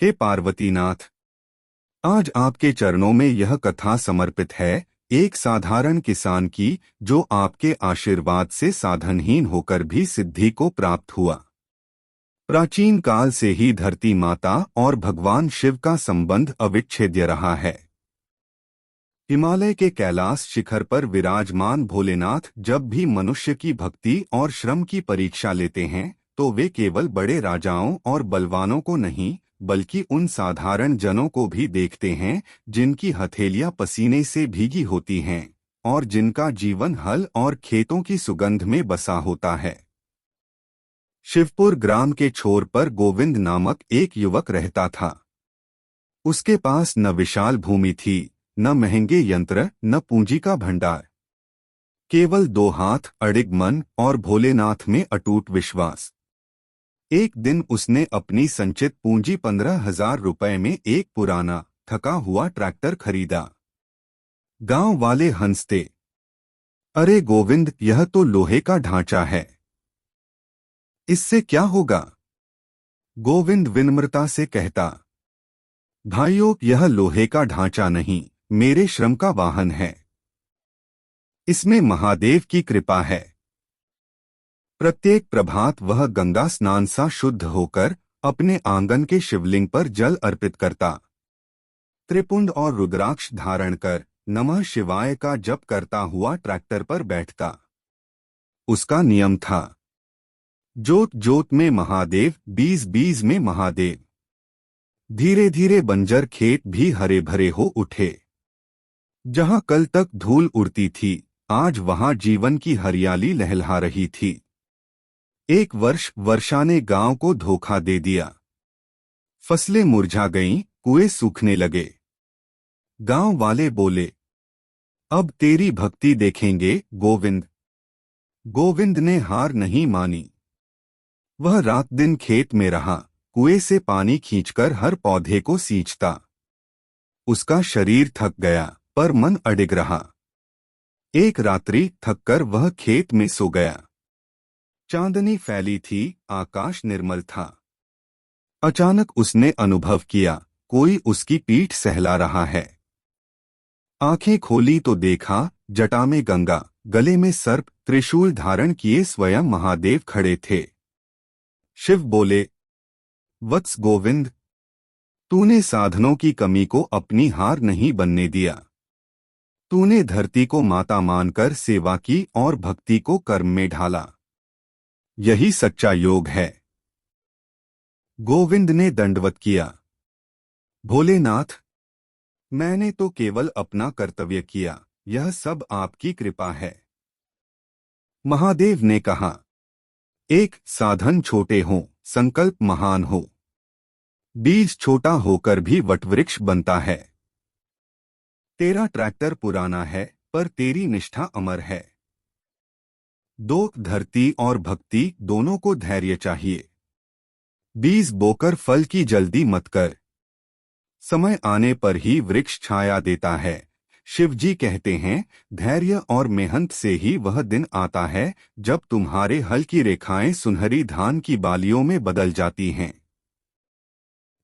हे पार्वतीनाथ, आज आपके चरणों में यह कथा समर्पित है, एक साधारण किसान की जो आपके आशीर्वाद से साधनहीन होकर भी सिद्धि को प्राप्त हुआ। प्राचीन काल से ही धरती माता और भगवान शिव का संबंध अविच्छेद्य रहा है। हिमालय के कैलाश शिखर पर विराजमान भोलेनाथ जब भी मनुष्य की भक्ति और श्रम की परीक्षा लेते हैं तो वे केवल बड़े राजाओं और बलवानों को नहीं बल्कि उन साधारण जनों को भी देखते हैं जिनकी हथेलियां पसीने से भीगी होती हैं और जिनका जीवन हल और खेतों की सुगंध में बसा होता है। शिवपुर ग्राम के छोर पर गोविंद नामक एक युवक रहता था। उसके पास न विशाल भूमि थी, न महंगे यंत्र, न पूंजी का भंडार, केवल 2 हाथ, अडिग मन और भोलेनाथ में अटूट विश्वास। एक दिन उसने अपनी संचित पूंजी 15,000 रुपए में एक पुराना थका हुआ ट्रैक्टर खरीदा। गांव वाले हंसते, अरे गोविंद, यह तो लोहे का ढांचा है, इससे क्या होगा? गोविंद विनम्रता से कहता, भाइयों, यह लोहे का ढांचा नहीं, मेरे श्रम का वाहन है। इसमें महादेव की कृपा है। प्रत्येक प्रभात वह गंगा स्नान सा शुद्ध होकर अपने आंगन के शिवलिंग पर जल अर्पित करता। त्रिपुंड और रुद्राक्ष धारण कर नमः शिवाय का जप करता हुआ ट्रैक्टर पर बैठता। उसका नियम था, जोत जोत में महादेव, बीज बीज में महादेव। धीरे धीरे बंजर खेत भी हरे भरे हो उठे। जहां कल तक धूल उड़ती थी, आज वहां जीवन की हरियाली लहलहा रही थी। एक वर्ष वर्षा ने गांव को धोखा दे दिया। फसलें मुरझा गईं, कुएं सूखने लगे। गांव वाले बोले, अब तेरी भक्ति देखेंगे गोविंद। गोविंद ने हार नहीं मानी। वह रात दिन खेत में रहा, कुएं से पानी खींचकर हर पौधे को सींचता। उसका शरीर थक गया पर मन अडिग रहा। एक रात्रि थककर वह खेत में सो गया। चांदनी फैली थी, आकाश निर्मल था। अचानक उसने अनुभव किया, कोई उसकी पीठ सहला रहा है। आंखें खोली तो देखा, जटा में गंगा, गले में सर्प, त्रिशूल धारण किए स्वयं महादेव खड़े थे। शिव बोले, वत्स गोविंद, तूने साधनों की कमी को अपनी हार नहीं बनने दिया। तूने धरती को माता मानकर सेवा की और भक्ति को कर्म में ढाला। यही सच्चा योग है। गोविंद ने दंडवत किया। भोलेनाथ, मैंने तो केवल अपना कर्तव्य किया, यह सब आपकी कृपा है। महादेव ने कहा, एक साधन छोटे हों, संकल्प महान हो। बीज छोटा होकर भी वटवृक्ष बनता है। तेरा ट्रैक्टर पुराना है पर तेरी निष्ठा अमर है। दो धरती और भक्ति दोनों को धैर्य चाहिए। बीज बोकर फल की जल्दी मत कर, समय आने पर ही वृक्ष छाया देता है। शिवजी कहते हैं, धैर्य और मेहनत से ही वह दिन आता है जब तुम्हारे हल की रेखाएं सुनहरी धान की बालियों में बदल जाती हैं।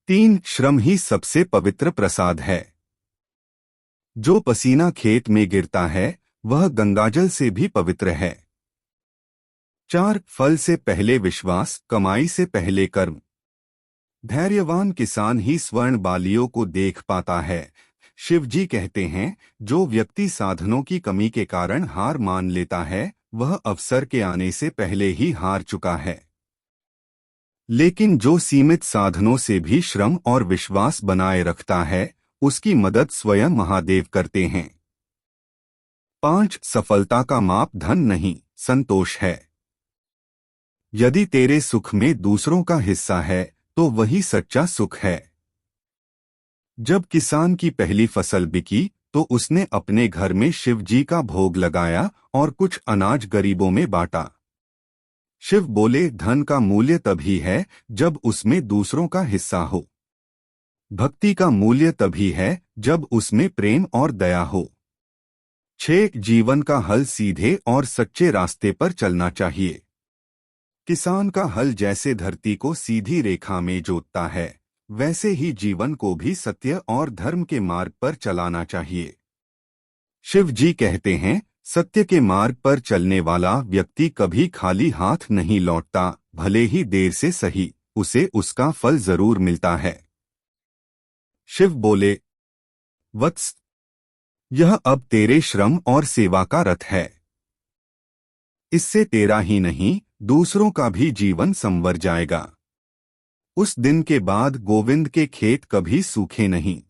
3 श्रम ही सबसे पवित्र प्रसाद है। जो पसीना खेत में गिरता है वह गंगाजल से भी पवित्र है। 4 फल से पहले विश्वास, कमाई से पहले कर्म। धैर्यवान किसान ही स्वर्ण बालियों को देख पाता है। शिवजी कहते हैं, जो व्यक्ति साधनों की कमी के कारण हार मान लेता है वह अवसर के आने से पहले ही हार चुका है। लेकिन जो सीमित साधनों से भी श्रम और विश्वास बनाए रखता है उसकी मदद स्वयं महादेव करते हैं। 5 सफलता का माप धन नहीं, संतोष है। यदि तेरे सुख में दूसरों का हिस्सा है तो वही सच्चा सुख है। जब किसान की पहली फसल बिकी तो उसने अपने घर में शिवजी का भोग लगाया और कुछ अनाज गरीबों में बांटा। शिव बोले, धन का मूल्य तभी है जब उसमें दूसरों का हिस्सा हो। भक्ति का मूल्य तभी है जब उसमें प्रेम और दया हो। 6 जीवन का हल सीधे और सच्चे रास्ते पर चलना चाहिए। किसान का हल जैसे धरती को सीधी रेखा में जोतता है, वैसे ही जीवन को भी सत्य और धर्म के मार्ग पर चलाना चाहिए। शिव जी कहते हैं, सत्य के मार्ग पर चलने वाला व्यक्ति कभी खाली हाथ नहीं लौटता, भले ही देर से सही, उसे उसका फल जरूर मिलता है। शिव बोले, वत्स, यह अब तेरे श्रम और सेवा का रथ है। इससे तेरा ही नहीं, दूसरों का भी जीवन संवर जाएगा। उस दिन के बाद गोविंद के खेत कभी सूखे नहीं।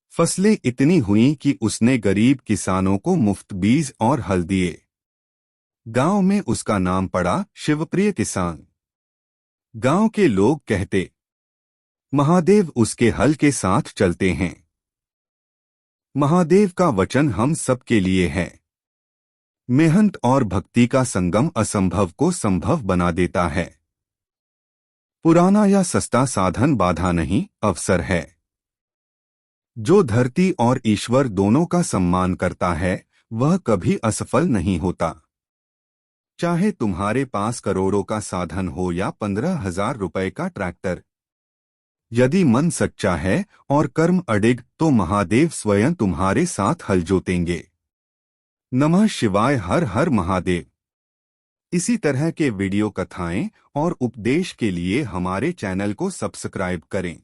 फसलें इतनी हुईं कि उसने गरीब किसानों को मुफ्त बीज और हल दिए। गांव में उसका नाम पड़ा शिवप्रिय किसान। गांव के लोग कहते, महादेव उसके हल के साथ चलते हैं। महादेव का वचन हम सबके लिए है। मेहनत और भक्ति का संगम असंभव को संभव बना देता है। पुराना या सस्ता साधन बाधा नहीं, अवसर है। जो धरती और ईश्वर दोनों का सम्मान करता है, वह कभी असफल नहीं होता। चाहे तुम्हारे पास करोड़ों का साधन हो या 15,000 रुपए का ट्रैक्टर, यदि मन सच्चा है और कर्म अडिग, तो महादेव स्वयं तुम्हारे साथ हल जोतेंगे। नमः शिवाय। हर हर महादेव। इसी तरह के वीडियो कथाएं और उपदेश के लिए हमारे चैनल को सब्सक्राइब करें।